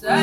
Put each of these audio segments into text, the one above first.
I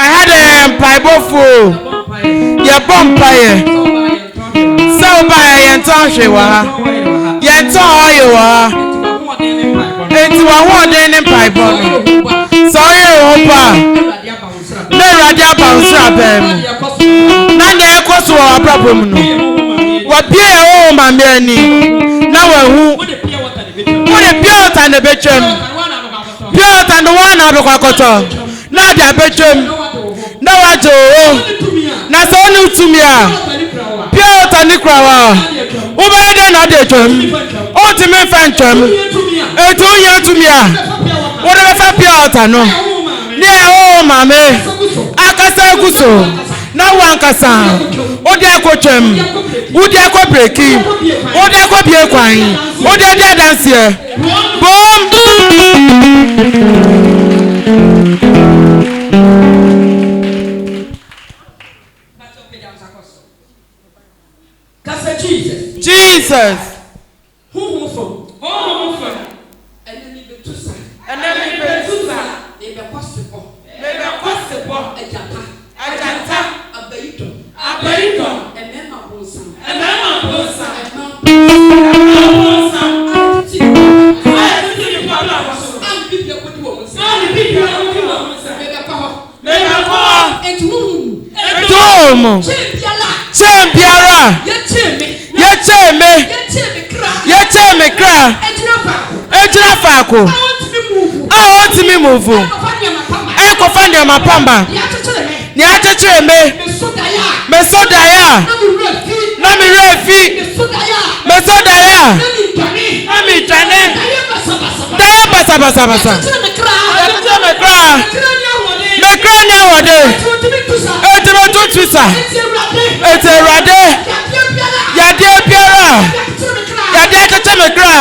had a Bible full. Your bumpire. So by your tongue, she was. Your tongue, you are. It's one day in Bible. So you hope. No radio bounce up. None of course were a problem. What be a home, my man? Now, who would appear than the bedroom? Pure than the one out of Wakoto. Not the bedroom. No, I do. That's all new to me. Pure than the crowd. Over there, not the term. Ultimate phantom. A 2 years to me. Whatever pure than no. Near home, mammy. Akasa Guso. Now one Kasa. Odiakotem. Udiako breaking. Odiako be crying. Odia dance here. Boom! Jesus. Who from? And then you to say. And then you may be possible. Maybe possible. A janta. A baito. And then my bosom. And then my bosom. Champiara. Yecheme kra. Ejina fako. I want to me move. I go find your mapamba. Ni acheche me. Mesodaya. Na mi refi. Mesodaya. Na mi jane. Daya basa. Yecheme kra. Me kra ni awode. Ejima to twisa. Ete rade. Yade biara. Yade acheche me kra.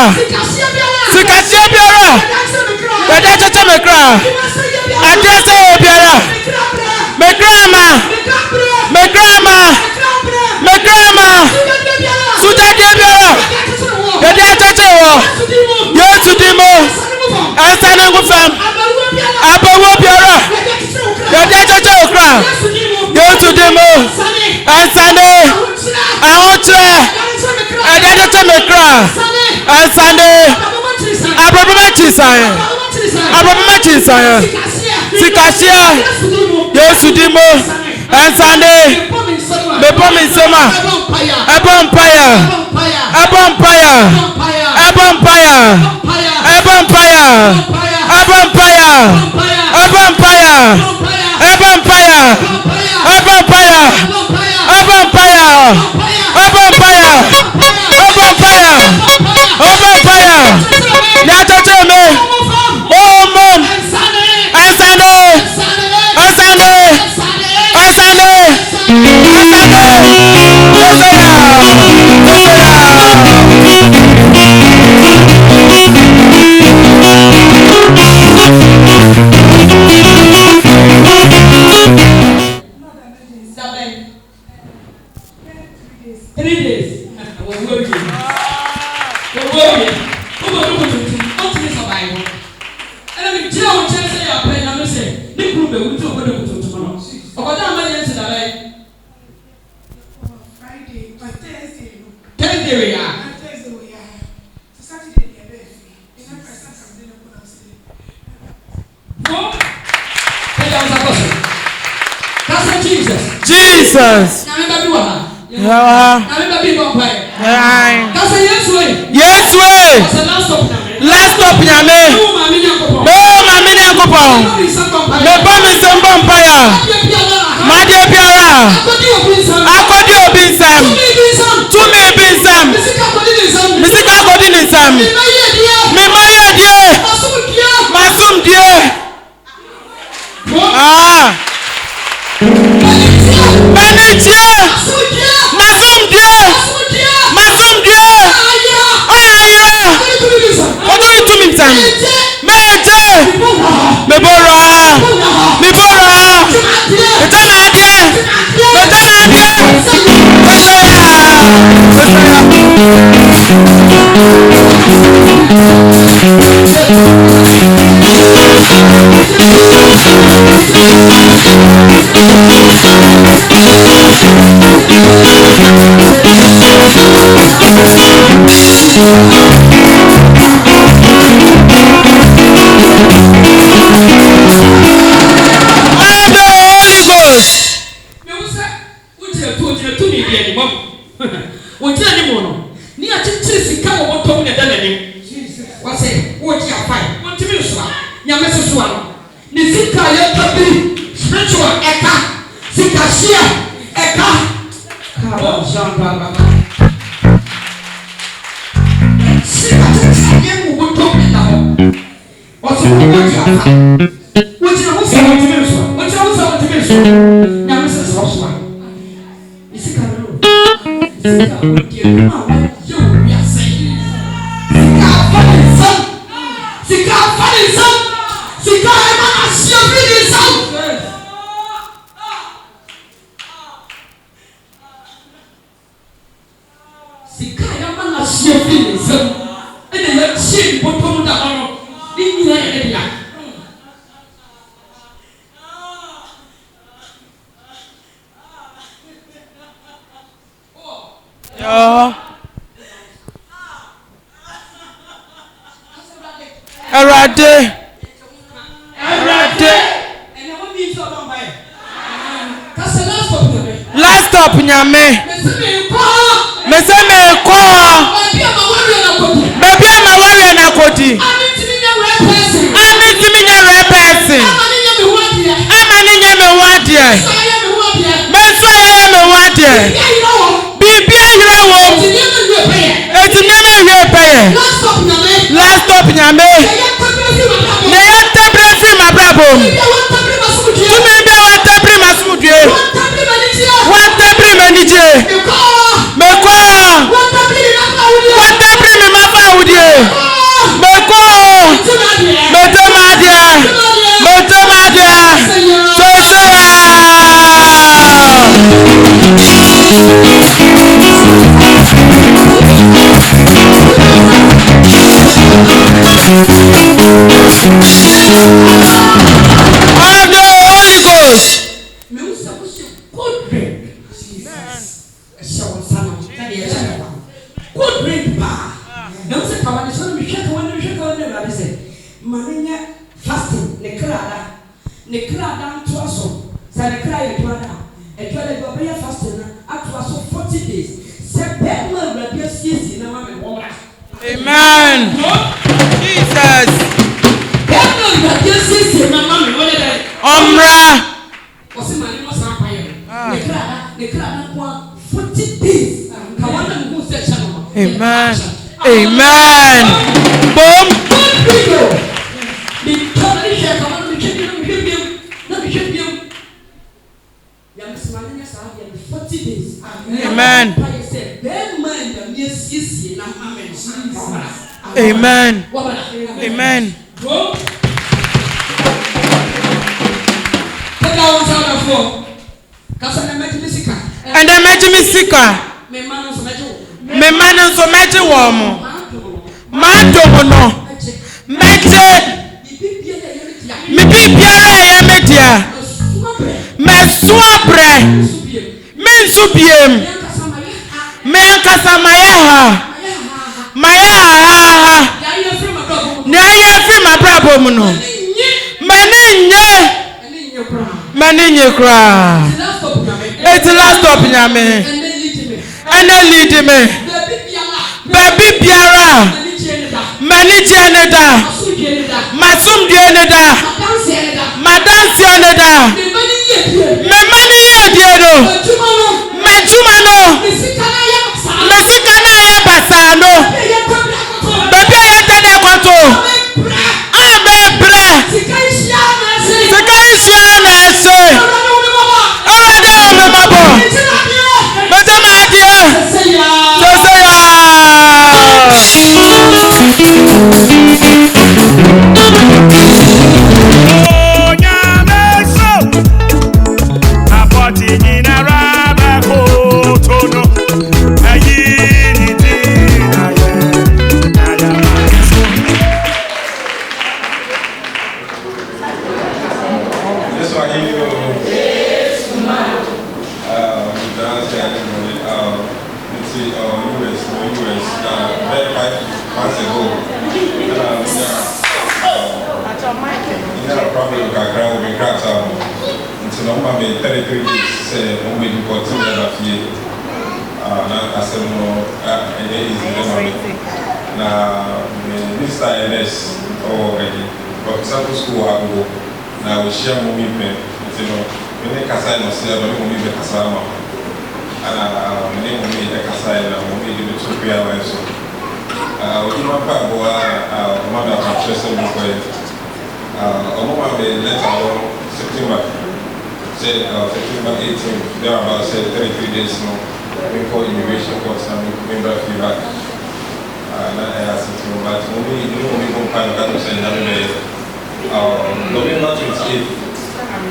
Sikasia biara. Yade acheche me kra. Adresse biara. Me grandma. Suda de biara. Yade acheche wo. Yesu dimo. Ansana ngufam. Abawo biara. Yade acheche okra. Yesu dimo. Ansane. Ahontre. Yade acheche me kra. Ansane. Aboboma chisaya. Sikasia. Yesu dimo. Ansane. Me pomi sema. Abompire. Jesus. Yes way. Last stop nyame. Oh mami nyankopon. Me ba me sem bompaya. Made biara. Akodi obinsam. Tumi binsam. Misika akodi ninsam. Me maye die. Masum die. Ah. Manitie. Masum die. Masum die. Oya. Odo tu minsam. Meje. Mebora. Last stop nyame. Me say me ko. Baby am worry na kodi. Ami timi nya re person. Amani nya me wadie. Me so ya me wadie. Bibi ahira wo. Etimi me hwe peye. Last stop nyame. Me ya temple free my brabom. Tumi be wa temple masumudie. Wa temple manije. Me ko. Wa temple me mafa udie. Me ko. Me temadia. Me temadia. Amen. Jesus. Omra. Amen. Amen. Boom. Amen. Amen. Amen. And I met me sicker. Me man so much warm. Man don't know. Me be biara media. Me swapre. Men subiem. Me ankasa mayaha. Mayaha. Naya free my brabo no. Maninye kra. It's last stop nyame. ɛna lead me baabi biara m'ani gye ne da m'asomdue ne da m'adanseɛ ne da mema ne yɛ die no m'adwuma no me sika na ayɛ basaa no baabi a yɛda ne kɔto a bɛbrɛ sika nhyia na ɛse awurade wɔ me mabɔ mɛsɛ maadeɛ September 18th, there are about 33 days now before immigration courts and member feedback. And I asked him, but when we go find that to send November 28th,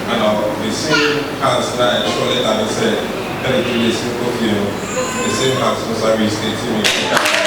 and the same hands that I showed that I said, 33 days before the same hands was I restating me.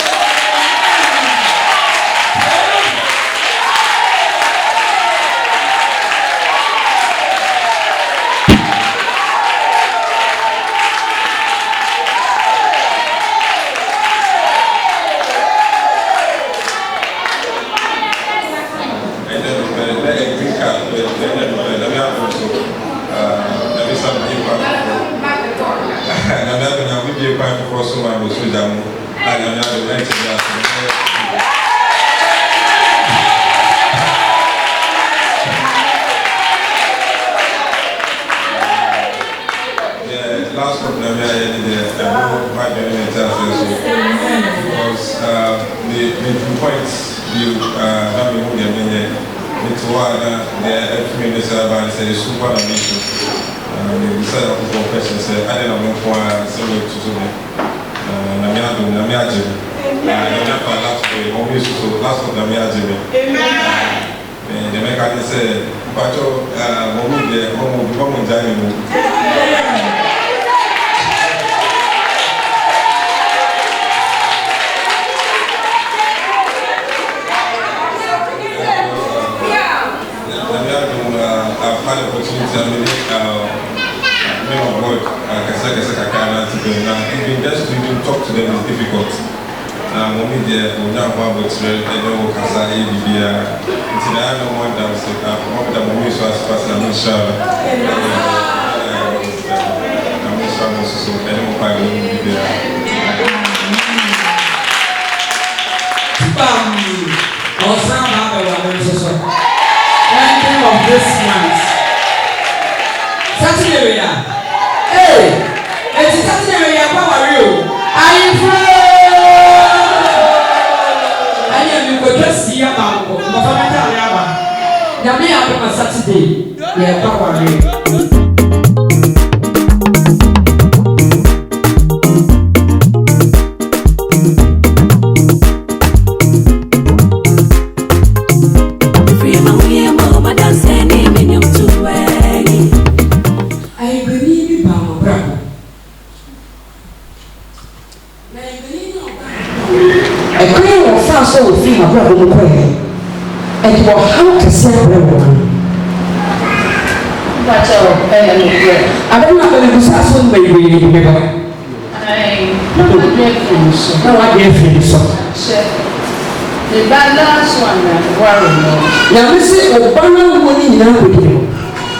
Now, this is a banner money in our video.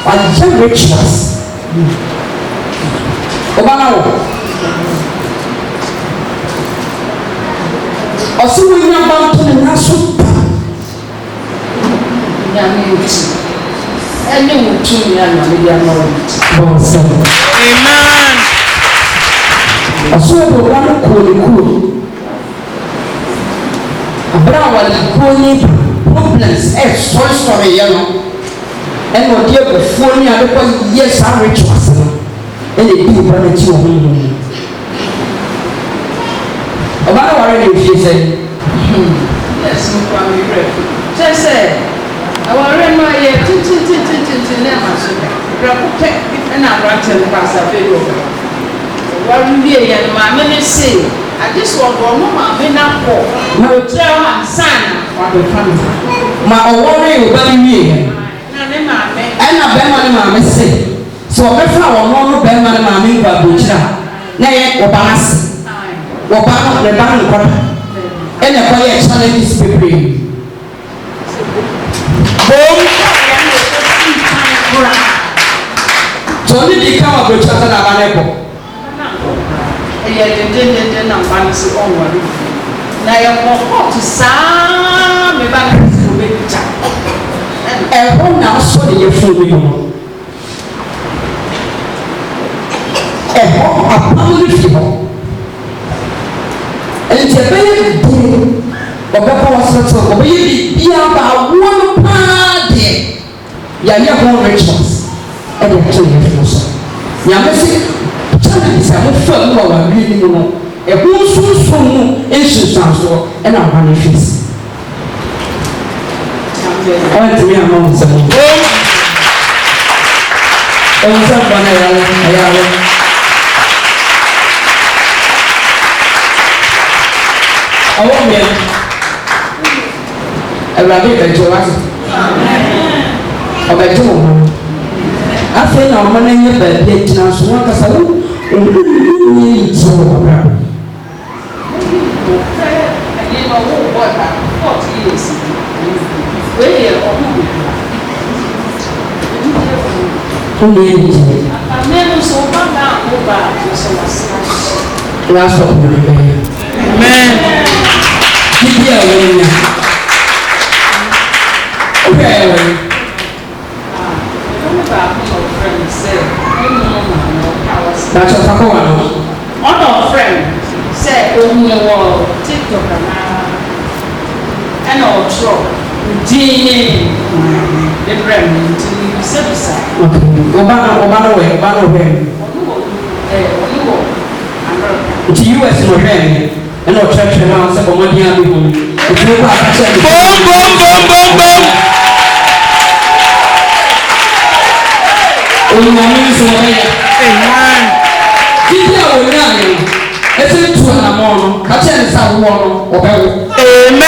And richness. Obama. ɔsi wo nya ba to na so ya me uti ɛne mutum ya na me ya no bon so amen ɔso wo ba no ko abra wali ko ni problems sorry ya no ɛna ɔde abufuo ni adekɔ yes a rituals no ɛna ebi ba na ti wo ho ọba náà wàá rẹ ní òfin sẹ. yes mo kọ́ mi rẹ̀ ṣe ṣe àwọn ọ̀rẹ́ máa yẹ títí ní àmà ṣe rẹ̀ kó pẹ́ ẹ̀nà àbúrántẹ̀ nípa àṣàfẹ́ yóò wọ́n rí bí èèyàn ní màmí ní sè àdísọ̀dọ̀ ọ̀nà màmí náà pọ̀ mà ó tẹ́ ọ́ àǹsán wà á bẹ̀ fún mi. mà ọwọ́ rẹ̀ yóò bá mi yẹn. ẹ̀nà bẹ́ẹ̀ ma ni màmí sè sọ ọ̀bẹ fún àwọn ọmọ bẹ́ẹ̀ ma ni màmí gbà bòjìlá náà yẹ ọba á sè. Ọba ne ba nkɔla ɛna ɛkɔ yɛ challenges bebree bom tɔni di ka wa bɛtwa sɛ n'aba ne kɔ. ɛyɛ dendenden na mba no si ɔnware na yɛ kɔ kɔɔto saa me ba no si obe gya ɛhɔ na asɔ de yɛ fun mi no ɛhɔ apam ne fi hɔ. Nti ɛbɛyɛ dee ɔbɛkɔ wɔsɔtɔ ɔbɛyɛ biribiara ba awoɔ no paa deɛ yɛayɛ ho rituals ɛde ɛto yɛ fo so nyame se challenges a mofa mu wɔ wawie no mu no ɛho nsonson mu nsunsuansoɔ ɛna ɔba no fi si ɔntumi ama wo nsɛm ɔnsɛm bɔ no ɛyare ọwọ́ mi ẹ̀rọ̀dé ìbẹ̀jọ wá sí ọ̀bẹ̀jọ wọn afẹ́ náà ọmọ náà yẹ bẹ̀ẹ̀bẹ̀ gyina so wọn kasa wọn yẹ ìjì wọn ọ̀bẹ̀rẹ̀. ẹ̀yin náà wọ́n wọ́ ẹ̀ka 40 years wọ́n yẹ ọmọ mi wọn yẹ ìjì. àmẹ́nu sọ ọba náà ó bá àjọṣe wá sí àṣẹ. wọ́n á sọ ọkùnrin bẹ́ẹ̀. amen bíbí ẹ̀ wọ́n yẹn ó bẹ̀ ẹ̀ wọ́n. ọmọ baako na ọfrẹ mi sẹ ẹnu ọmọ àná ọkà wá sí. bàtà kakọ wà lọ. ọ̀nà ọfrẹ mi sẹ ohun wọ tiktok náà ẹnna ọtúrọ dín ẹbrẹ mi ti ní bisabisa. ọba náà wẹ̀ ọ̀nù wọ amẹ́ríkà. nti us ní ọ̀hẹ́ mi ẹnna ọ̀kyerẹ́kyerẹ́ náà sẹ́ bọ̀mọ́dé àbí wọn òfin kọ́ àkàkyẹ́ mi. bom onyame nso ɔbɛyɛ. amen bíbí a wò ní àná ẹsẹ̀ tu ànàmọ́ no kàkyẹ́ ní sá wọ́ no ọbẹ̀wò. amen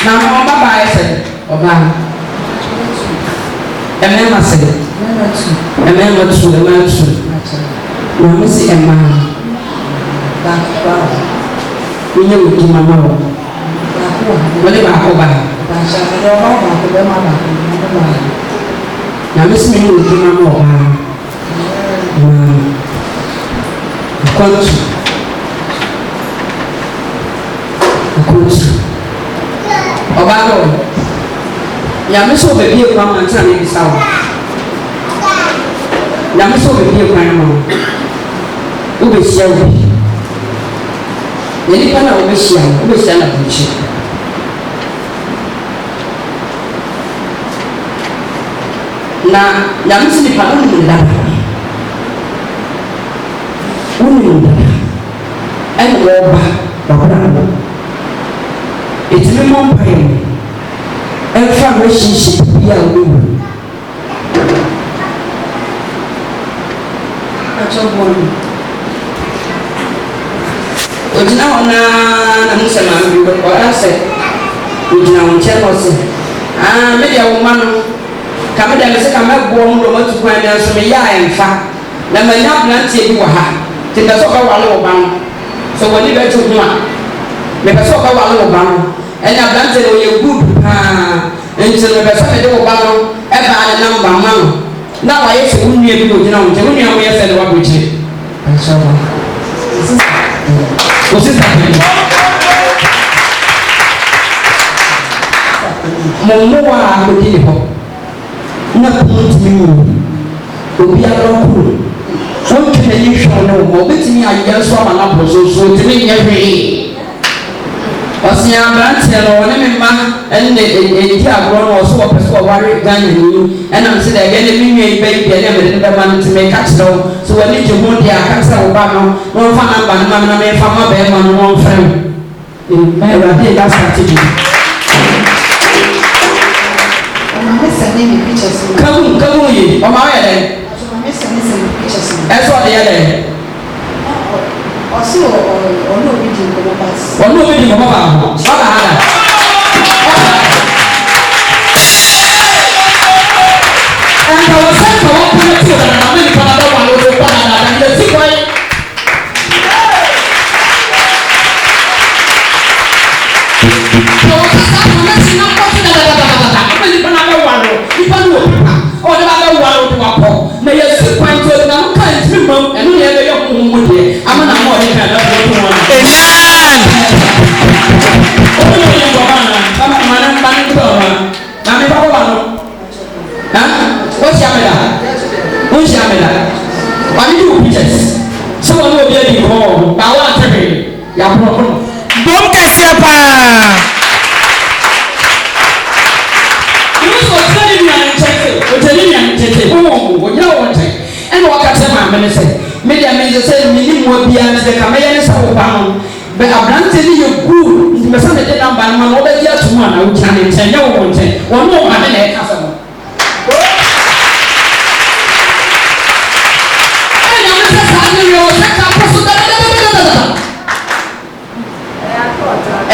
na ọba bá ayẹ sẹ ọba ẹmẹ́ẹ̀mà sẹ ẹmẹ́ẹ̀mà tu na ọmọ si ẹ̀mà wọ́n yẹ wò di mama wọ̀ wọ́n ní baako bá na ọmọ si mi ní wò di mama wọ̀ bá na akɔntu ọba náà nyame sọ bẹẹbi ekwan ma ntina na ebisa wọ nyame sọ bẹẹbi ekwan ma wọ bẹ hyia wọ yẹ nipa na wọ bẹ hyia na bọnkye na nyame sọ nipa no mu dada wọn mu dada ɛna wɔba ɔbɛn ano etimi mɔ mpa yɛ ɛnfa relationship bi a wɔbɛwu akyɛ bɔn ogyina hɔ naa na mo sɛ maame bi ɔyɛ sɛ ogyina wɔn nkyɛn na ɔsɛ me deɛ wo ma no kame deɛ me sɛ kame boɔ mu dɔm atu kwan deɛ nso meyɛ a ɛmfa na manya aberanteɛ bi wɔ ha nti mpɛ sɛ ɔbɛwale wo ba no sɛ wɔne bɛto ho a mepɛ sɛ ɔbɛwale wo ba no ɛne aberanteɛ no ɔyɛ good paa nti no mepɛ sɛ mede wo ba no ɛbaa ne namba ma no na wayɛ sɛ wo nnua bi na ɔgyina wo nkyɛn wo nnua moyɛ sɛ ne wabɔkyire Você sabe? Mọ̀mọ́ wa àgbèdè lè bọ̀ ní ẹ̀kọ́ tí mi wò òbí alọ́kù wọ́n tún ẹ̀yìn ìṣọ̀ náà wọ̀ bí tí mi àyè ẹ̀sọ́ àmà náà bọ̀ soso tí mi yẹ hwee ọ̀sìn àbántìẹ̀ náà wọ́n ní mi ma ẹni èdè àgọ́rọ̀ náà ọ̀sọ́ wọ̀ pẹ̀sẹ̀ ọ̀wárí Ghana nìyí ẹ̀nà mi sẹ́ dẹ̀ ẹ̀gẹ́ ní mi nìyẹn ibẹ̀ ibi ẹ̀ní ẹ̀mẹ̀dẹ̀ ní bẹ́ẹ̀ ma ní ti mi ká kyerẹ́ o so wọ́n ní jẹ̀mú di àkàtà wọ́n bá mi wọ́n fa nàmbà ní ma mi fa má bẹ́ẹ̀ ma ní wọ́n fẹ́ mi ẹ̀rọ adé ìdá strategy. Kamu yi ọmọ ayẹ dẹ. Ẹsọ ọdẹ yẹ dẹ. Ọsí ọ̀nà òbí di nkọmọ bá sí. Ọ̀nà òbí di nkọmọ bá wọ. Ọ̀nà àdà. Ẹnìkan wọ́n sẹ́ńtọ̀ wọ́n kúrò tí o dàda àmì nìkan náà wà lórí ọ̀pá náà dàda ilé tí wọ́n yẹ. Ọ̀wọ́ kásá àwọn mẹ́tì náà kọ́ sí dàdàdàdàdà àmì nìkan náà wà lọ nípa ní òbí pa ọ̀dọ́ bá bẹ́ wà lọ́dún wa pọ̀ na yẹ sí pàǹtí ọ̀dọ́ náà ká ẹ̀tí mọ̀ ẹ̀nu yẹ bẹ́ yẹ kó mú diẹ àmì náà mọ̀ ọ̀dẹ́ kan lọ́dún ọdún wọn. Ọdún yóò yẹ bọ̀ bá nà bàbá mà ní bá ní gbọ̀ wá nà mi bá wà lọ. Ó ṣe àmì dà ó ṣe àmì dà wà ní yóò pictures ṣé wọn ní òbí ẹ̀ dì kọ́ ọ̀ bá wà tẹ̀lé yà bọ̀ ọ̀. Bom kɛseɛ paa. Otani ni antete wo wo nya wo nte ene wakati ma me se media me se me ni mo bia me se ka me ye ne sa wo ba no be abrante ni ye good nti me se me de namba no ma wo be dia to ma na wo kya ne nte nya wo nte wo no ma me na e ka fa mo ene me se sa ni yo se ka po so da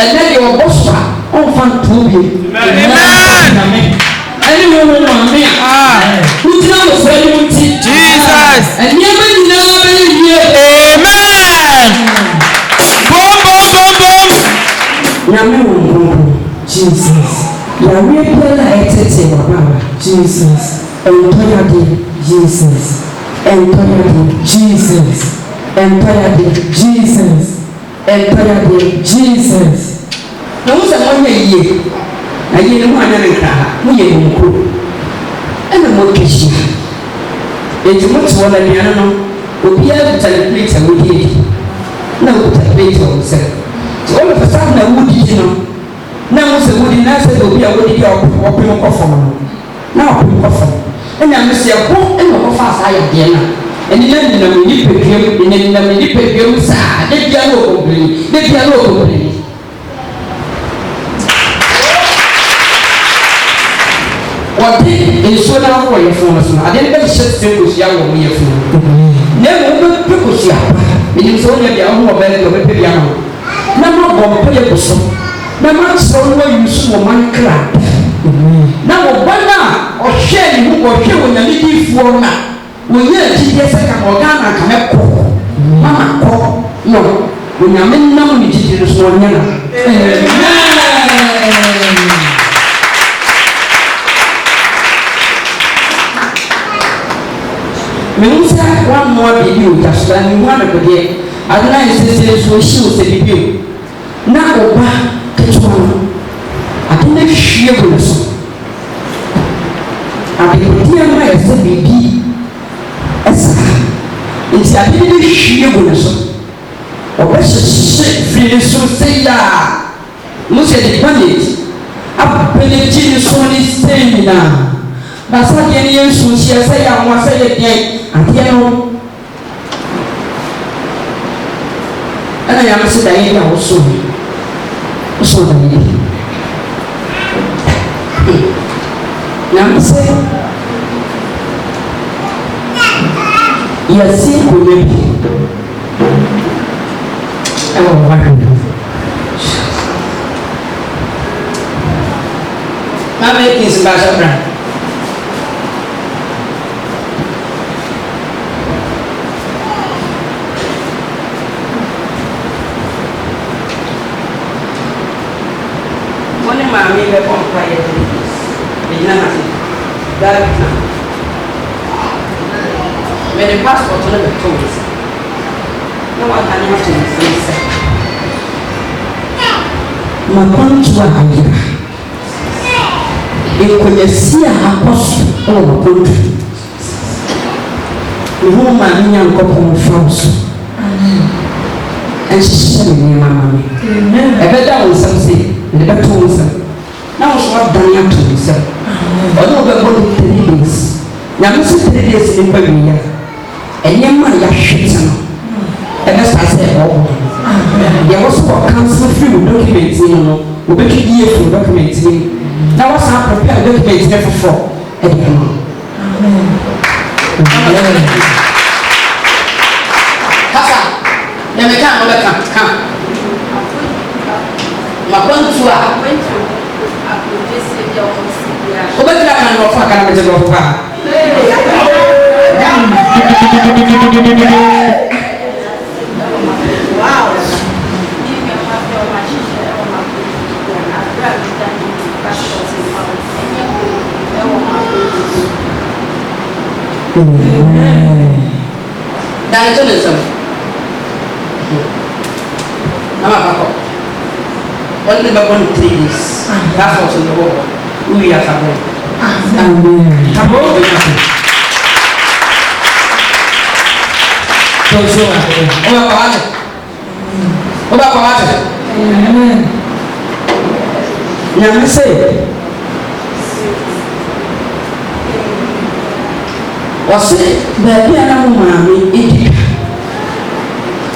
ene ni wo bossa on fan to bi amen ẹni wo wo ma mi wutina wo fẹ ni wo ti Jesus ẹni ẹgbẹ nyinaa bẹ yẹ yie amen bom bom bom bom nyame wo nkonko Jesus yàwé biara ẹtẹtẹ wà bàbà Jesus ẹntọ́yàdé Jesus ẹntọ́yàdé Jesus ẹntọ́yàdé Jesus ẹntọ́yàdé Jesus na wọ́n sọ wọ́n yẹ yie ayi ni mo anya ne nka mo yɛ nko ɛna mo kɛhyia eti mo te wɔn aduane no obiara kuta ne plate a wodi edi na okuta plate a ɔsɛ te wɔn fɛ saa na wodi di no na mo sɛ wodi na sɛ obi a wodi di a ɔpem kɔ fam no na ɔpem kɔ fam ɛna mo sɛ ɛko ɛna ɔkɔfa asa ayɛ adeɛ na ɛni na nenam nipa dwam ɛna nenam nipa dwam saa ne bia na ɔkɔmpiri ne bia na ɔkɔmpiri. Ọdị nsuo na ahọ yẹ fún ọsùn adé ní bẹ́ẹ̀ ṣe ṣe kò sí àwọn ọmọ yẹ fún un ní ẹ̀mú ọmọ pé kò sí àpá ẹ̀yìn sọ ọ́nà bíi àwọn ọmọ ẹ̀rọ pépé bíi àwọn náà má bọ̀ ọmọ pẹ́yẹ kò sọ náà má sọ ọ́nà yìí sùn wọ́n má ń kíra náà wọ́n bọ́ náà ọ̀hwẹ́ ẹ̀yìn mú ọ̀hwẹ́ wọ́n nyàmé dì fún ọ náà wọ́n yẹ ẹ̀kí díẹ̀ sẹ́ kàmá ọ̀gá náà kàmẹ́ kọ́ máma kọ́ nọ wọ́n nyàmé nam ní jíjìn sọ ọ̀ nyẹ́ Menusa one more video just like one of the other sisters who shows the video. Now, Oba, catch one. I didn't share with us. I didn't my baby. It's a little share with us. Or what's a shit feeling so say ya? Look at the bandage. I've been a genius only saying now. Basa deɛ ne yɛ nsuohyia sɛ yɛ amoa sɛ yɛ deɛ adeɛ no ɛna yɛama sɛ daeɛ bi a wosoo daeɛ nyame sɛ yɛse nkonnwa bi ɛwɔ wɔhwɛ mama ɛkins baasa bra maame bɛ bɔ mpa yɛ ɛgyina na ghana mɛde passport no bɛtɔ wo nsa na waka ne ato ne sɛ mapantu a ayera nkonyasi a akɔ so wɔ mapantu ne ho ma ne Nyankopɔn fa so ɛnhyehyɛ me nneɛma ma me ɛbɛda wo nsɛm sɛ ne bɛto wo nsɛm na wo so adane ato wo nsɛm ɔne wobɛbɔ no 3 days nyame so 3 days ne mpa wieɛ ɛnyɛma a yɛahwete no ɛbɛsa sɛ ɛbɔbɔ deɛ wɔ so wɔ cancel firi wo document no wobɛtwidie firi document no na wɔsan prepare document no foforɔ ɛde ama kasa na meka no bɛka ka mapantu a wobɛtira ka no ɔfa ka na mɛgye dɔfo paa Dan itu nisam. Nama apa? Orang ni bawa 3 days. Dah fokus untuk bawa. Uya sabun. Amin. Sabun benar. Tujuh. Oba kawan. Oba kawan. Amin. Yang mesti. Ɔse baabi a na mo maame edi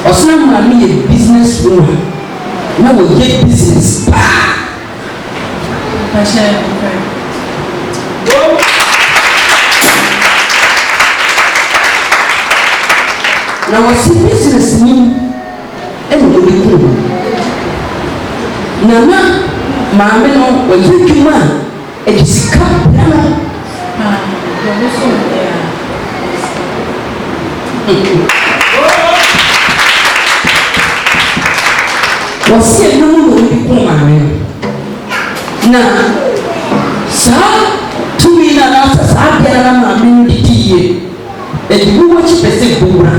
ɔse na maame yɛ business woman na wɔyɛ business paa na wɔse business ni ɛna wɔde kuro na maame no wɔyɛ adwuma a ɛde sika bra no wɔsi ɛnum na obi kɔn maame na saa tumi na n'asa saa deɛ na maame no didi yie ɛdi wo wɔkyi pɛ sɛ bowura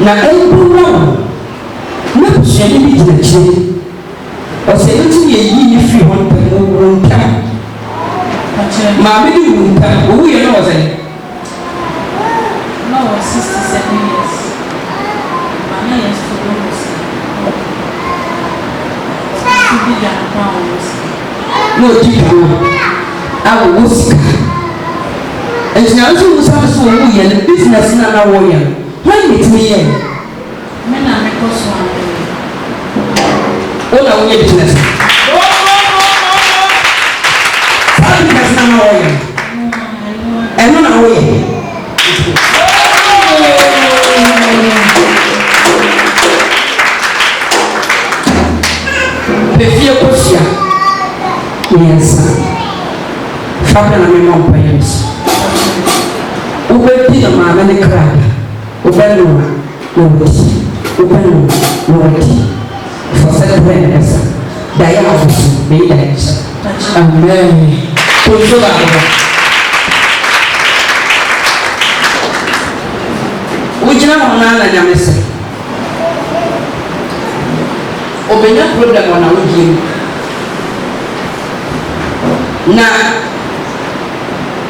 na ɛbowura wo na busuani bi gyina akyire ɔsɛ ɛno ti yɛ yi ne firi hɔ mpɛm wɔwɔ mpɛm maame no wu mpɛm owu yɛ na wɔ sɛ no 67 years. Mama yes to go. No people. I will go. And now you have so we business na na warrior. Why meet me here? Men are make us one. Oh, now we business. How business na na warrior? And no na warrior. Befia kosia miensa fabra na me mom payes ubedi na maame ne krada ubenu na woti ubenu na woti for said when esa daya afusu be ida esa amen konjola ujina mona na nyamese obenya problem wana wujim na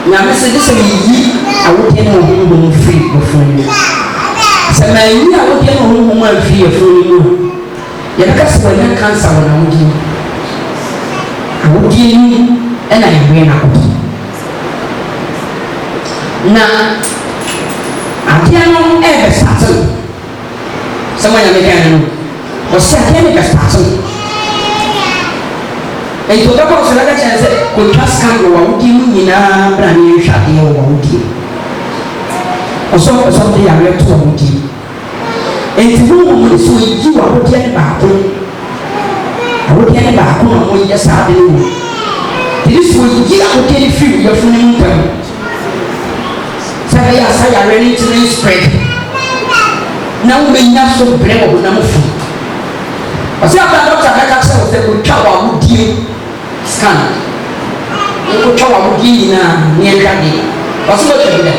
nyamese de se yi awote ne wo mu free bofoni se ma yi awote ne wo mu free bofoni mu ya ka se wana cancer wana wujim awote ni ena ywe na ko na atia no ebe satan sama ya meka no você tem que estar assim. Então da coisa da gente é com cascando o último na para mim já tem o último. O só tem a ver com o último. Então vamos nos sugerir o último barco. O último barco não ia saber não. Eles sugerir o último filho eu fui muito. Sabe a saia ready to spread. Não me dá problema não fui. Você até doctor vai casar você com tchau ao dia scan. Eu com tchau ao dia na minha casa. Você vai ter vida.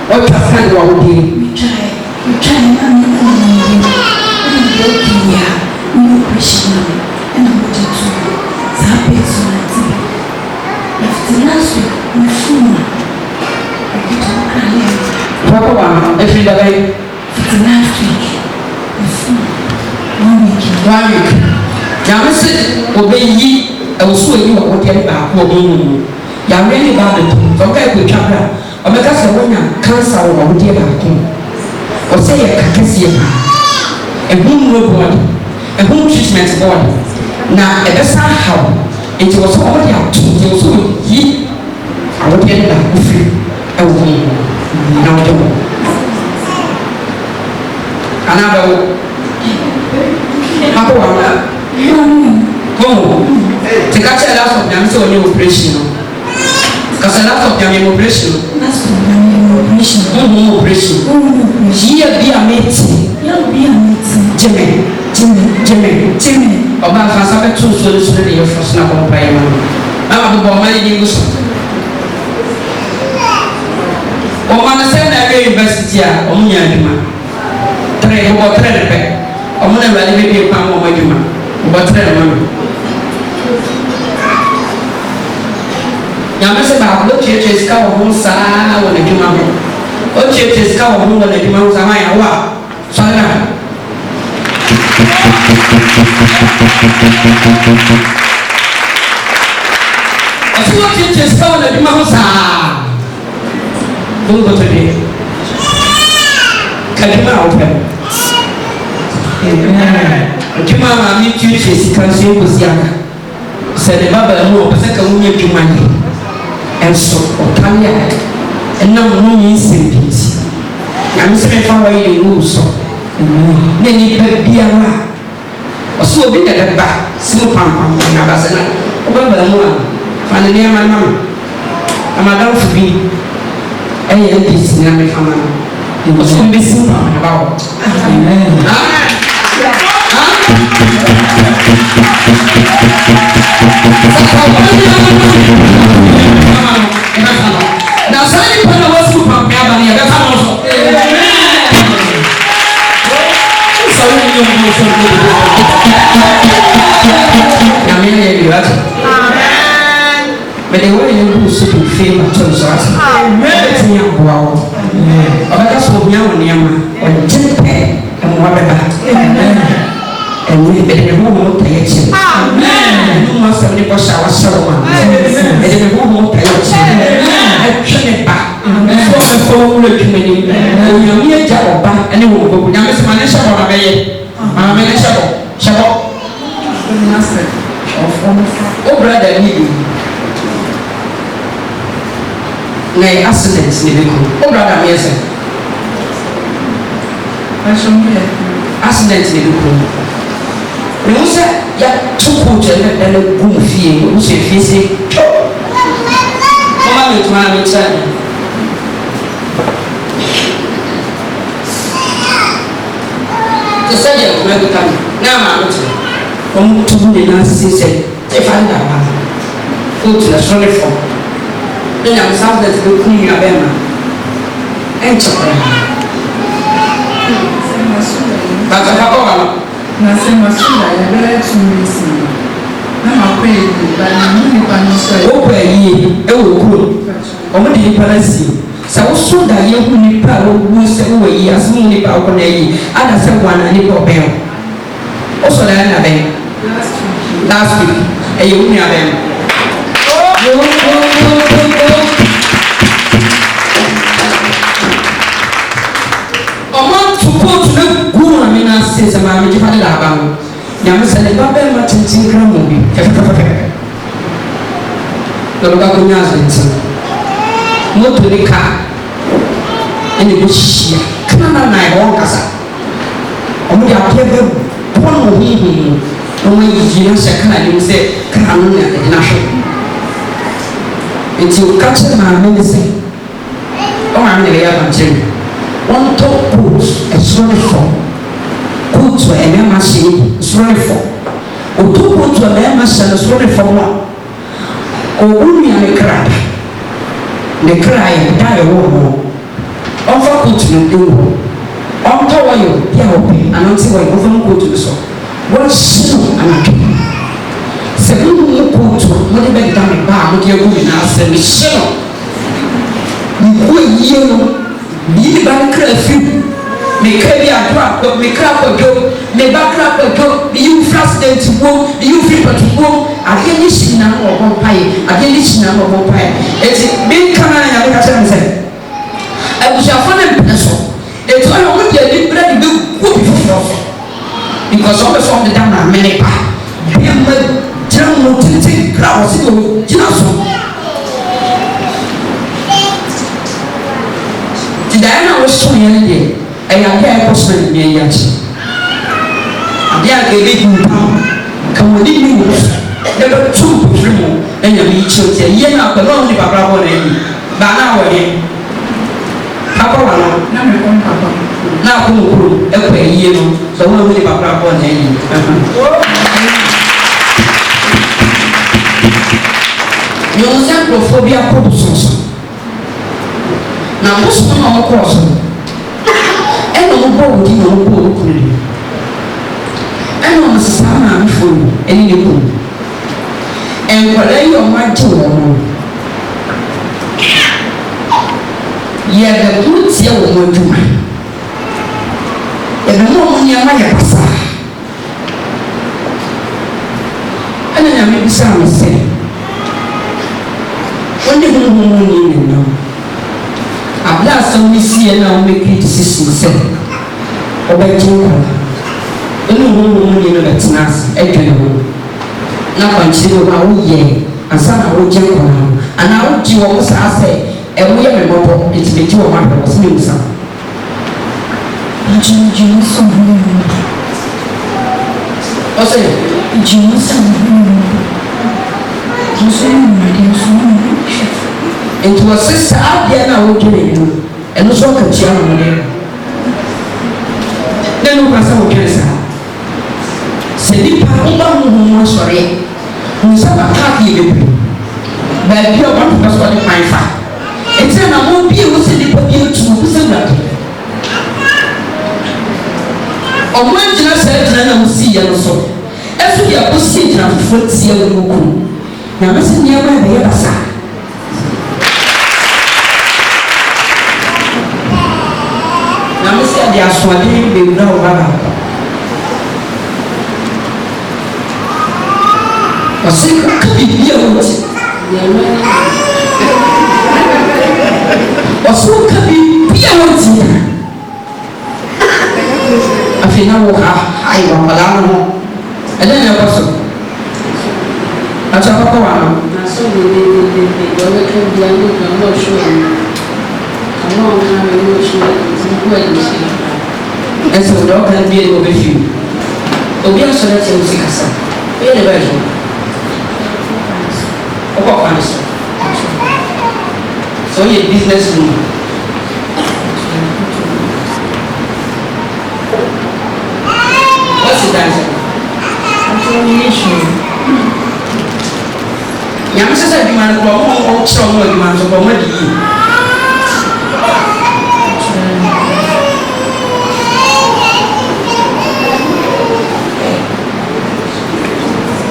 What a friend will be. We try, mommy, and no pressure, and I wanted to tap it so that after last week, my phone, I get to cry. Papa, every day. After last week, my phone, 1 week. 1 week. Now, I said, obey ye, I will swear you what get back. You really bad. Okay, we can. Or because the woman cancer or dear back home. Or say a cacasia. A home body, a home treatment body. Now, at the same how it was already up to you, so ye, I would get back with you. A woman, now do. Another to catch a lot of them, so new operation. Because a lot of them operation. That's the operation. Here be a mate. You'll be a mate. Jimmy. About fast up to solution your first number by a man. I'm a bomb, I use. Oh, man, send a university, only a human. Train about train. I'm going to really be a palm of my human. But train. Now, Mr. Bob, look at his cow home, sir, when a human. Look at his cow home when a human was a mile. Wow. Sorry. I see what it is called a human. Don't go today. Can you open? Juma, meet you, she's cancer was young. Said the Baba, no, but I can only do money. And so, Otalia, and no means simplicity. I'm saying, how are you also? Many be a or so big at the back, small pump, and Abasana. Baba, find the name of my mom. I'm a dog to be a piece in my family. It was going to be simple about. Now, somebody put a whistle from me, that's also. But the way you do super favor to us, it's in your wow. That's what we are on Yama, or Jimmy, and whatever. And we better move to action. Amen. You must have never shower someone. And then we move to action. I turn it back. So the phone will community. You need a job back and you will go. Now, Miss Manisha, or a bay. I'm a Shabbat. Master. Oh, brother, you. Nay, accidents, oh, brother, yes. I shall be accidents. You say, yeah, 2 coaches and a boom fee, who say, Fizzy. Come on, it's my child. The surgeon will come. Now, I'm to the Nancy said, if I go to the sorry for. Then I'm sorry that the Queen of Emma. And but I have na se masura ya bele tumisi na makweli ba ni pa no so o pa yi e wo kuro o mo di pa na si sa wo so da ye hu ni pa wo bu se wo yi asu ni pa ko na yi ada se wana ni po be o so da na be last week e ye hu ni abe o mo to put the guru na me na se ma me jifa la ba mo nyame se le ba be ma tintin kra mo bi lo ba ko nya zintin mo to ni ka ene bo shia kana na na e won kasa o mo ya ke be pon mo hi o mo yi na se kana ni se kana no na e na hwe enti o ka che ma me se o ma me le ya ba che one top put a sorry for put to a member she sorry for o to put to a member she sorry for one o umi ame krab ne kra yɛ da yɛ wɔ hɔ ɔmfa kotu no ewu ɔmtɔ wɔyɔ bi a wɔpɛ anante wɔyɔ ɔmfa mu kotu no so wɔnhyɛ no anadwo sɛ wohu kotu mode bɛda me ba a mode agu nyinaa sɛ mehyɛ no mekuo yie no meyi ne ba no kra afiri mekra bi adoro mekra akɔdwo meba kra akɔdwo meyi wo firi accident wom meyi wo firi pɔto wom adeɛ ne hyina no wɔbɔ mpaeɛ adeɛ ne hyina no wɔbɔ mpaeɛ enti menka no na nyame ka kyerɛ me sɛ abusuafoɔ no mpene so enti ɔyɛ ɔmo de ani berɛ de bɛgu bi foforɔ so because ɔmpɛ sɛ ɔmde da mmara mene pa bɛma gyina mo tenten kra wɔ se de gyina so nti daeɛ no a wosoeɛ no deɛ ɛyɛ adeɛ a ɛkɔ so na nyɛ yi akyi adeɛ a ɛbɛdi mpam ka wɔde ne wo so na bɛto mpofiri mu na nyame yi kyerɛ nti ɛyɛ no akɔdɔ wo ne pabrabɔ no ani baa na awɔde papa wa no na mekɔ papa na akɔ no kurom ɛkɔ ayie no sɛ wo ne pabrabɔ no ani nyɛ sɛ nkurɔfoɔ bi akɔ bosom so na bosom na ɔmokɔɔ so ɛna ɔmobɔ wo di na ɔmobɔ wo kunu ni ɛna ɔmo sesa maamefoɔ no ɛne ne kunu nkwadaa yi ɔmo agye wɔn no yɛbɛko tie wɔn adwuma yɛbɛmo ɔmo nneɛma yɛ basaa ɛna nyame bisa me sɛ wɔne honhom ni nenam abla asɛm ne sie na wɔmɛkiri decision sɛ ɔbɛgye nkwadaa ɛne honhom ni no bɛtena ase adwane ho na kwankyere no a woyɛ ansa na wogye nkwadaa no anaa wogye wɔn saa sɛ ɛwo yɛ me mmɔbɔ nti megye wɔn ahwɛ wɔ sɛ memusa Jùmọ̀ sọ wọ́n mú. ɔsɛ Jùmọ̀ sọ wọ́n mú. Nso mú adé nso mú hwɛ. nti wɔse saa adeɛ no a wodwene no ɛno so ɔka kyia no deɛ ne no kora sɛ wodwene saa sɛ nnipa woba honhom asɔreɛ hu sɛ bataafeɛ bebree baabi a ɔbɛmpɛ so ɔde kwan fa ɛnti na mobie wo sɛ nnipa bi atu wo sɛ wurade ɔmo agyina saa gyina na wosiiɛ no so ɛso deɛ wosie gyina foforɔ tie wo no kum nyame sɛ nneɛma a bɛyɛ basa nyame sɛ de asoɔden bɛwura wo ba baako ɔse ka biribia wo ti ɔse woka biribia wo ti afei na wo ha ayi wɔ nkwadaa no ho ɛdɛ na ɛkɔ so akyɛ papa wa no naso de ɔbɛka bia ne ka ɔmɔ hwɛ ɔmɔ ɔmɔ ɔmɔ hwɛ nko adisi ɛsɛ wode ɔka bie ne wɔbɛfiri obi asɔre kyɛ wo si kasa ɛyɛ ne bɛhwɛ wokɔ kwa ne so sɛ woyɛ business room what's the answer? nyame sɛ sɛ adwuma no korɔ ɔmo ɔkyerɛ ɔmo adwuma no so korɔ ɔmo adi yie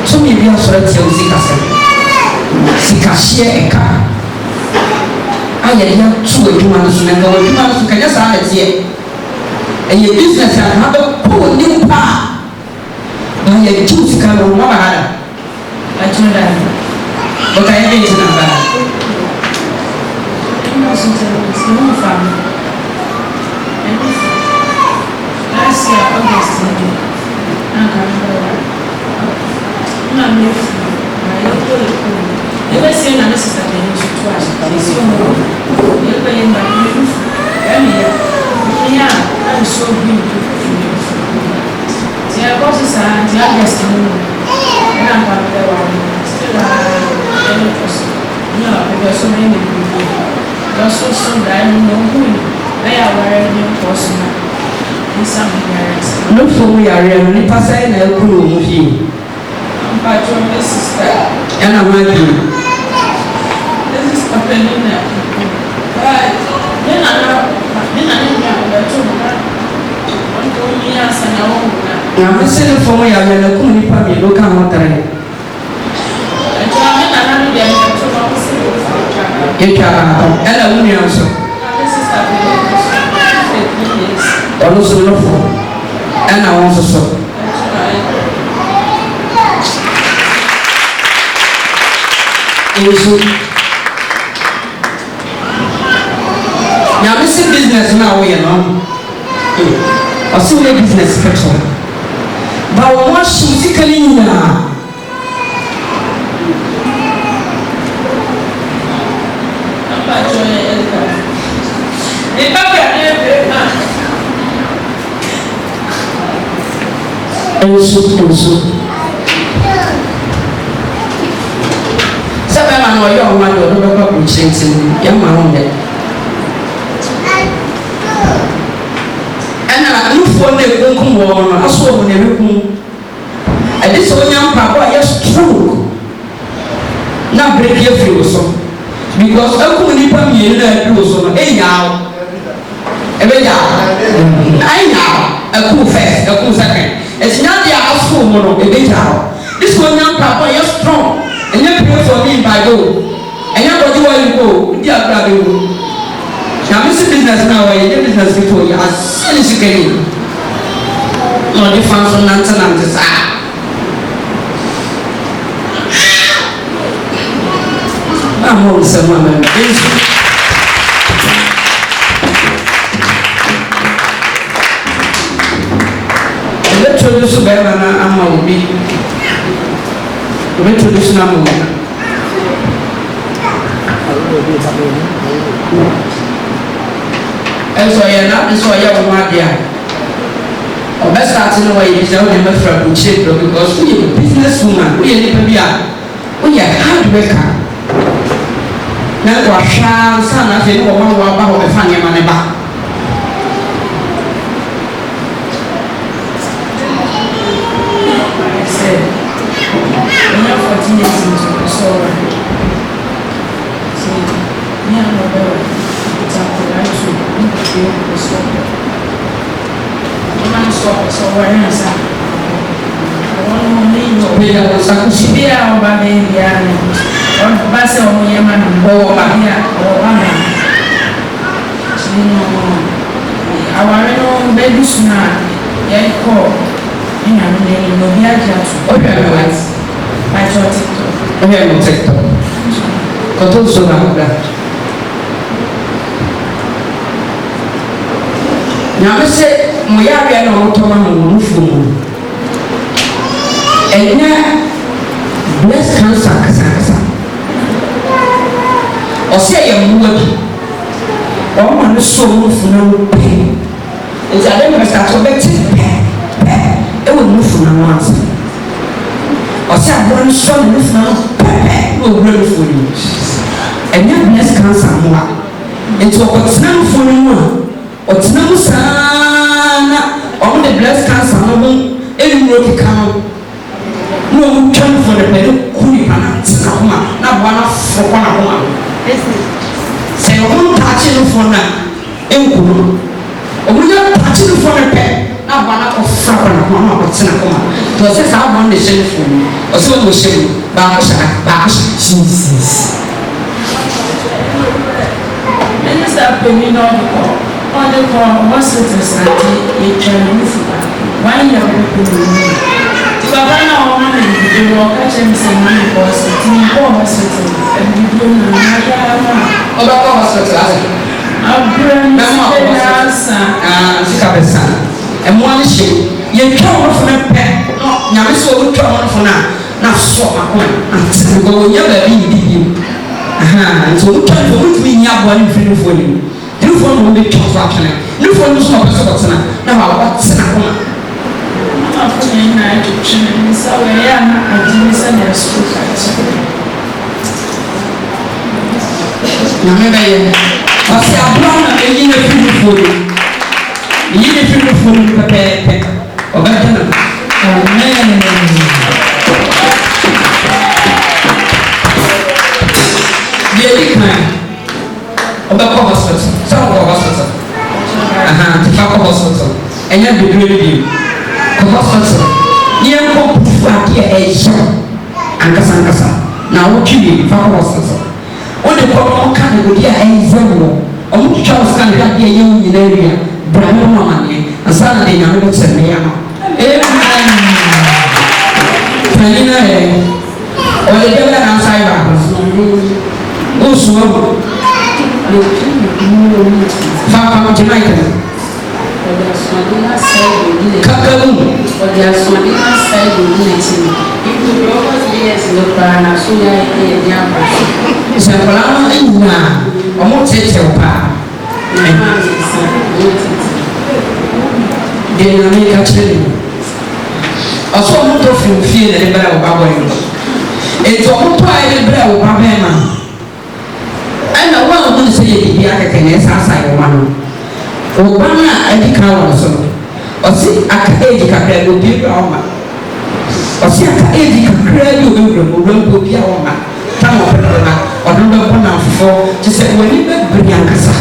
tumi bi asɔre tia wo sikasɛ sikahyeɛ ɛka a yɛde ato adwuma no so na nka wɔ adwuma no so kanyɛ saa nɛteɛ ɛyɛ business a ha bɛkɔ wɔ nipa a na yɛgye wo sika no ɔmo aba ha da akyerɛ da ɔka yɛ bɛnti na ba last year August na mefu na yɛkɔ ɛkɔ ɛbɛsie na me sista bɛyɛ nso to ahyɛ ɛsi ɔmo yɛbɛyɛ mba mefu ɛmeyɛ meya a nso bi nti ɛkɔ so saa nti August no mu ɛna mpa bɛbɛ wa no still ɛne kɔ so ne a bɛbɛ so ne ne bi dɔso so dae no na ɔhui ɛyɛ aware ne nkɔ so na nsa me yare nsa nofo mu yare no nipa sɛ na ɛkuru wɔ mu fie mpatwɔ me sista ɛna ho adwene this is opening up na mesele fomo ya na ku ni pa mi lo ka ho tare ela uni also olo so no fo ena won so eso na mesi business na wo ye no aso le business petrol ba wo mo shi tikali na Eso. Sabe a mano yo uma do do ba ku chintin ya ma won de. Ana nufo na ekunkum wo no aso wo na ekum. Ade so nya mpa ko ya strong. Na break ye free so. Because ekum ni pa mi na do so no enyawo. Ebe ya. Anya ekum first, ekum second. It's not the house for one of the data. This one young papa, you're strong. And you pray for me by go. And you go to where you go. Dear brother. Now, this is business now. I did business before you. As soon as you can. No difference from nonsense. I'm also a woman. Introduce bema na ama obi introduce na mo eso ya wo adia o be start no way is how dem fra bu check because we are business woman we are nipa bia we are hard worker na kwa sha sana fe no wo ba ho be fa nyama ne ba Now, say, Moya, no autonomous room. And now, breast cancer, or say a movie. All my soul for no pain. It's a little start to bet it will move from the once. Or say, I'm going to show you now, will really for you. And your breast cancer more. It's what's now for you. What's now, son? All the breast cancer, any work account. No, turn for the pedal, Kuripana, Sakuma, not one for one. Say, I won't touch it for now. Enkuru. We don't touch it for a pet. Not one of Frapana, or Sanakuma. To assess how one is sent for me. Or so we say, Bash, Jesus. Minister Penino. On the call, what's it a Sunday? A Chinese one year old. Savannah or money, you will catch him some money for sitting in hospital and you do not about hospital. I'll bring my son and one ship. You come from a pet, now so come for now so and go never be you. And so come with me, young one for you. You phone will be transactional. You phone is not a person. Now, what's an account? I'm putting nitrogen, so I am a genius and a school. Remember, I say, I'm not a uniform food. The uniform food prepared or better. Amen. Dear man. Obeko hospital, some hospital. To Fako hospital. And you be doing you. hospital near Pompey and Cassandra. Now, what you for hospital? What the problem can go here and zero. Oh, Charles can be a young area, Brahma money, and Saturday, I'm going to send me out. Or the devil outside oh, so Papa Jamaica. Kakaroon. Or the Aswandina side of unity. If the robbers be as no plan, I saw a young person. It's a Palama in now. Or more take your pa. Then I make a chilling. I saw a lot of you feel a little about it's a whole pile of bread with Pamela. And I want to say the Yakakans outside one. Obama, I think I was so. Or see, I can age a credit will be your woman. Or see, I can age a credit will be your woman. Some of them or don't for to say when you bring Yankasa.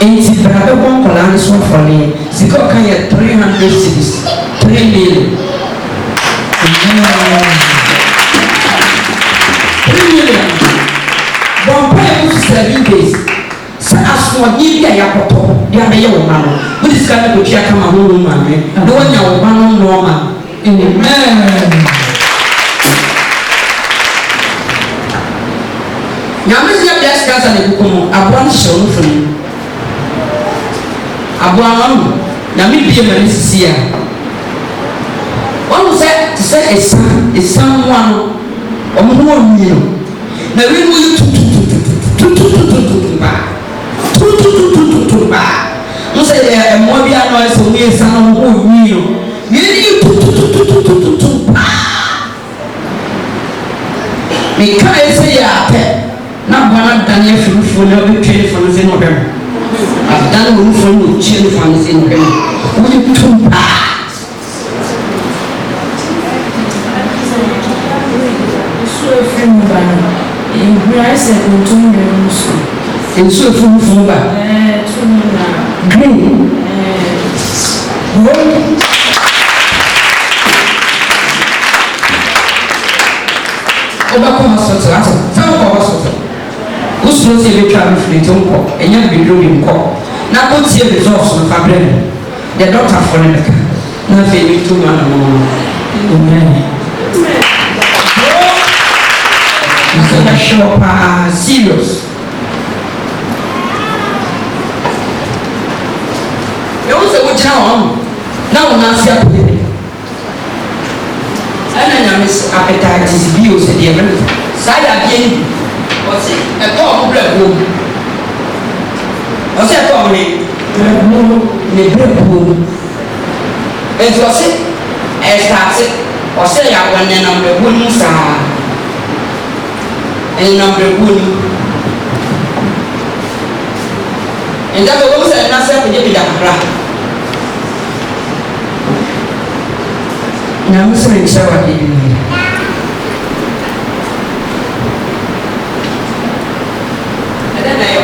Ain't it brother one Polaris one for me? Siko can get 300 cities, 3 million. 3 million. One pay 7 days. So as for you, I have a top. You have a young man. What is going to check my home, man? No one, your man, no man. Amen. Now, Miss Yabias Casa de Bucom, a one show for you. A one, now me be a Malaysia. One said to say a son is someone or more meal. Now we will you say a more noise of me, son who meal. You need me can't say not one of Daniel for no trade from the November. I've done room for you, chill from the same. Will you too bad? And so from green overcome hospital. Who's not a travel fleet on call and young be doing call. Now don't see results on Fabre. The doctor for the nothing to man. Show serious. You also watch now Nancy up with it. And I miss appetites views at the event. Side again. What's it? A call blood room. What's that called me? The blood room. It was it. As that's it. Or say I went in on the wooden side. And number one, and that was an answer to get that. Now, Mr. Shower, I don't know.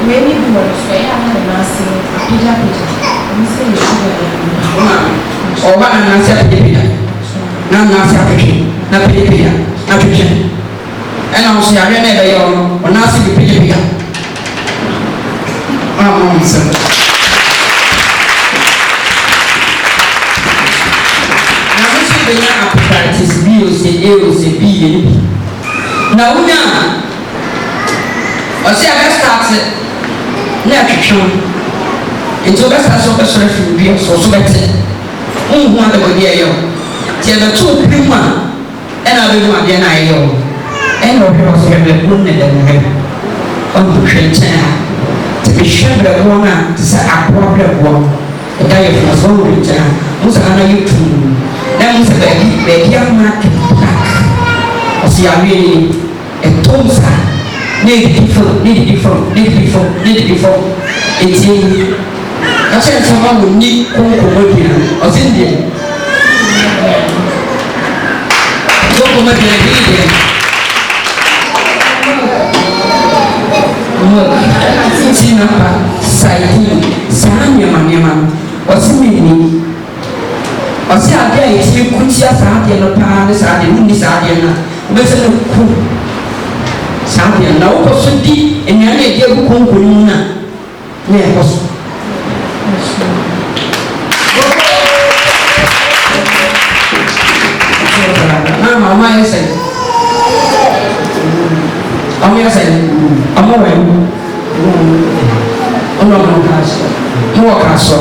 Maybe you want to say I'm not or what an answer to na African, na Pilipia, African. And I was a young or Nasi Pilipia. Now, this is the young apparatus, bills, the A's, the B. Now, I say I started African into the social review, so better. Who want to be a young? There are two people, and I will not deny you. And of course, you have a wounded and on the train to be sure that woman to say a problem one. The guy of my soul return, who's another you too. That was a baby, young man. I see I really a tosa. Need before. It's in. I said someone will need Coco or Indian. Come a video. napa saidi saa nyama ɔsi mini ɔsi ade a yɛtumi kutia saa adeɛ no paa ne saa adeɛ no ni saa adeɛ no a wobɛsɛ no ku saa adeɛ no na wokɔ so di nnuane a yɛde agu konko no mu no a ne ɛkɔ so mama ɔmo ayɛ sɛ ɔmo yɛ sɛ ɔmo wɔ ɛmu ɔmo ɔmo kaa so mo wɔ kaa so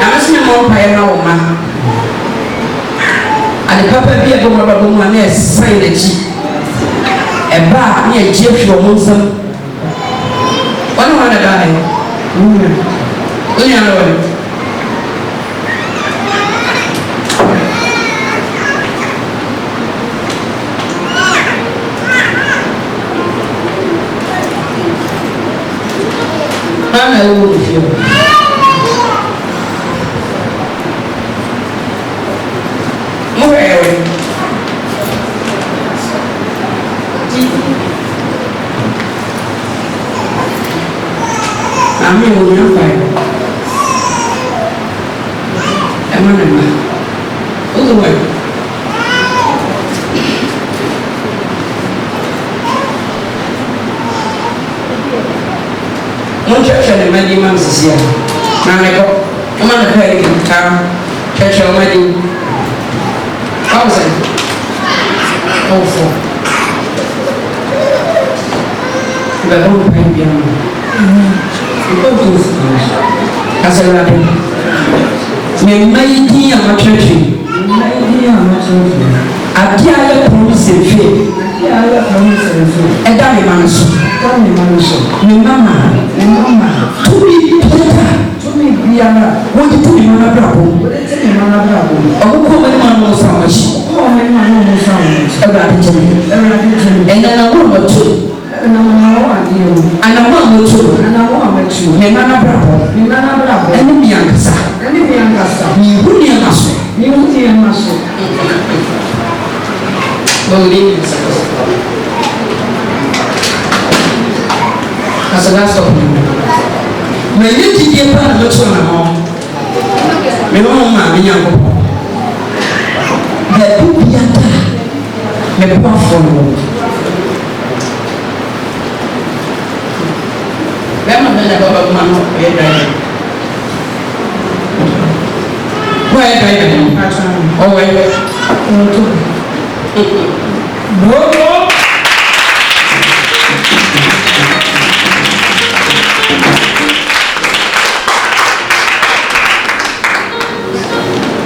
amesi mi mo mpaeɛ na wɔ ma ade papa bi a ɛbɔ mo aba mu a na ɛsan n'akyi ɛba a ne agye ahwi ɔmo nsam ɔne wɔn na da yɛ onua no wɔ Ana eu fio. Morreu. A minha mulher vai. É mana. Tudo bem. Church and the Medium Sia. Mamma, I'm on the pay town, church or wedding. How was it? Oh, four. The whole pay beyond. As a rabbit. May mighty and my church. A dear promise and faith. A daddy man's. Mama, to me, Biana, what did you mean, Mama Bravo? Oh, man knows how much. Oh, man knows how much. About it, and then a woman too. And a woman too. And a woman too. Mama Bravo, and the Bianca, and the Bianca, you would be a muscle. You would be a muscle. As a last of you, may you keep your part of the home. Me no man, me young. The Pupiata, the powerful. Them are the Baba Man, where driving. Where driving? Oh, wait. No.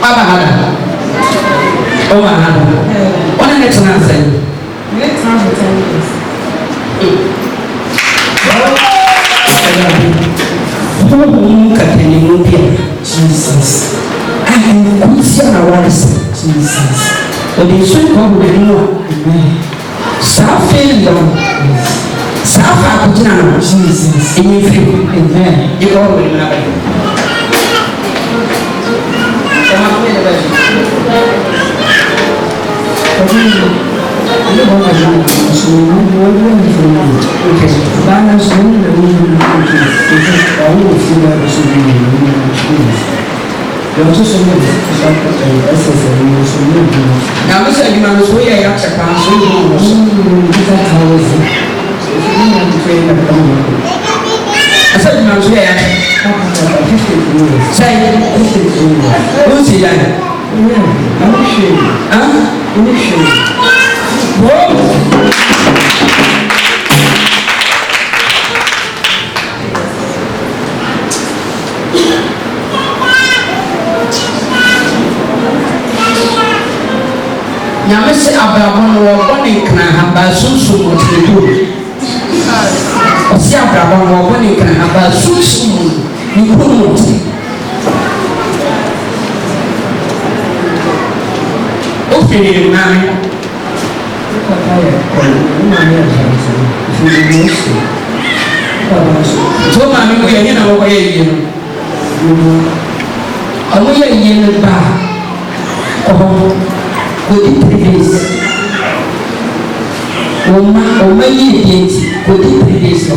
Baba Hada. Oh, Hada. What an excellent thing. Let's have the 10 years. Jesus. I am good for Jesus. But the sweet God will know. Safely long. Safa Jesus. In your feet. Amen. You all will love it. Now, Mr. Dimanos, we are at Japan, so you I said, you know, say, who's he then? I'm sure. Huh? I'm sure. Whoa! Nyame se abrabon wo bone kana haba sunsun mo tedo osi abrabon wo bone kana haba sunsun ni ko mo ti o fini nani so ma mi ko ye na wo ko ye yi no awo ye yi ne ba kodi 3 days oma yi dieti kodi 3 days no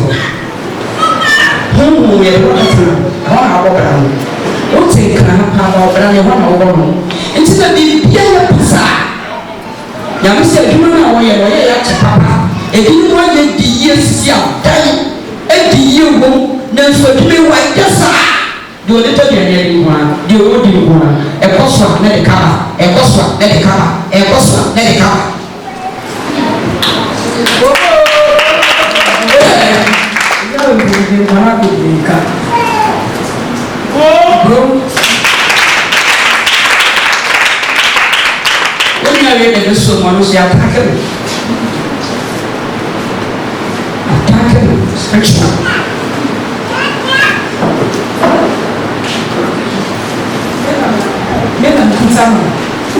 huhu yɛ ɛwɔ kɛtɛ ɛwɔ na abɔ bra no wote nkra pa abɔ bra no ɛwɔ na ɔwɔ no nti na biribia yɛ pasa nyame sɛ adwuma no a wɔyɛ no ɔyɛ yɛ akyɛ papa ebinom ayɛ di yie si adan adi yie wɔ nanso adwuma yi wɔayɛ saa deɛ ɔde tɔ deɛ ɛyɛ de nkoa deɛ ɔwɔ di nkoa ɛkɔ so a na de kaba ɛkɔ so a na de kaba ɛkɔ so a na de kaba when you are so much, you attack him. Attack him, spiritual.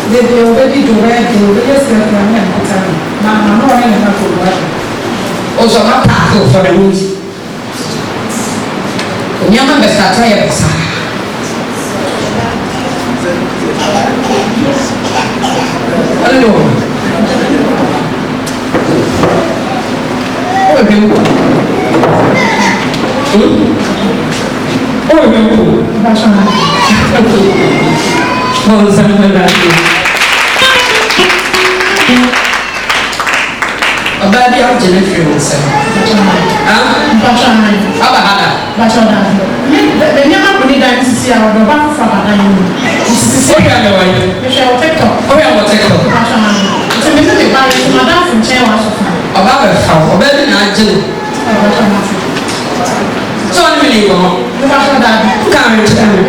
They already do right, they already said, I'm not running enough for work. Also, I'm not for the news. Nyama bɛsa ata yɛ bɛsa alo ɔwɔ bɛ mu ɔwɔ bɛ mu ɔnsan bɛ na ɔbaa bi agye ne firi wo nsɛm aba hada the nyama kuni dan sisi a ɔdɔ ba foforɔ abadan yi mu sisi ɔhwɛ a lɛwa yi ehwɛ wɔ tiktok ɔhwɛ wɔ tiktok nti mi ne ba yi madam fo nkyɛn wɔ asɔfo ɔba bɛfa wo ɔbɛ bi na agye no sɛ ɔne me ne yi wɔ hɔ ka me nkyerɛ me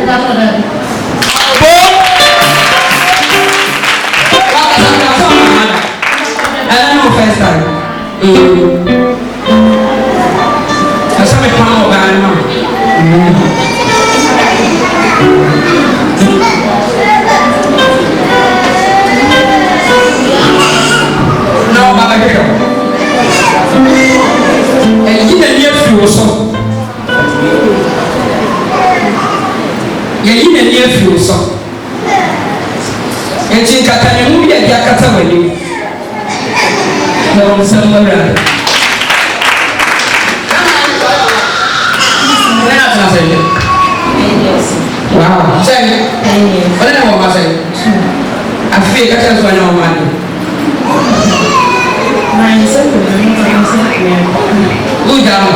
wakasakasɛ ɔma hada ɛna ne wo first time ɛsɛ me pam ɔbaa no na ɔba bɛhwehwɛ ɛyi n'ani afiri wo so yɛyi n'ani afiri wo so nti nkata ne mu bi adi akata w'anim na wɔn nsɛm awurade wow sɛn ɔne na wɔma sɛn afei kata nso ɔne wɔma ne wogya no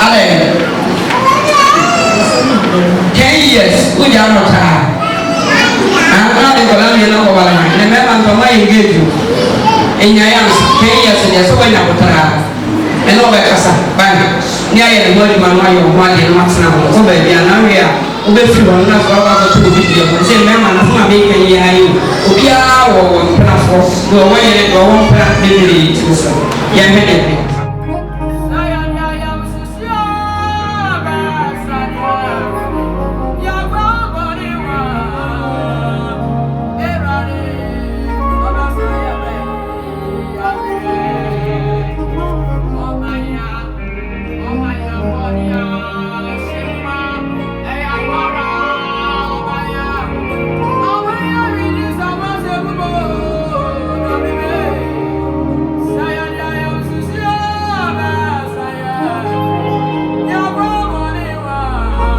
alɛ 10 years wogya no taa na de nkɔla mmienu akɔbala ne mɛma ntɔma yɛ engage ɛnyaeɛ ansa 10 years deɛ sɛ woanya wotraa ɛne ɔbɛkasa ban ne ayɛ ne ho adwuma no ayɛ ɔho adeɛ no atena ho kɔ baabi a na awie a wobɛfiri hɔ no na afɔ akɔto obi deɛ ho sɛ mmarima no foma meka yi ayɛ obiara wɔ wɔ mpenafoɔ deɛ ɔwɔ yɛ deɛ ɔwɔ mpena bebree tim sɛ yɛhwɛ dɛ bi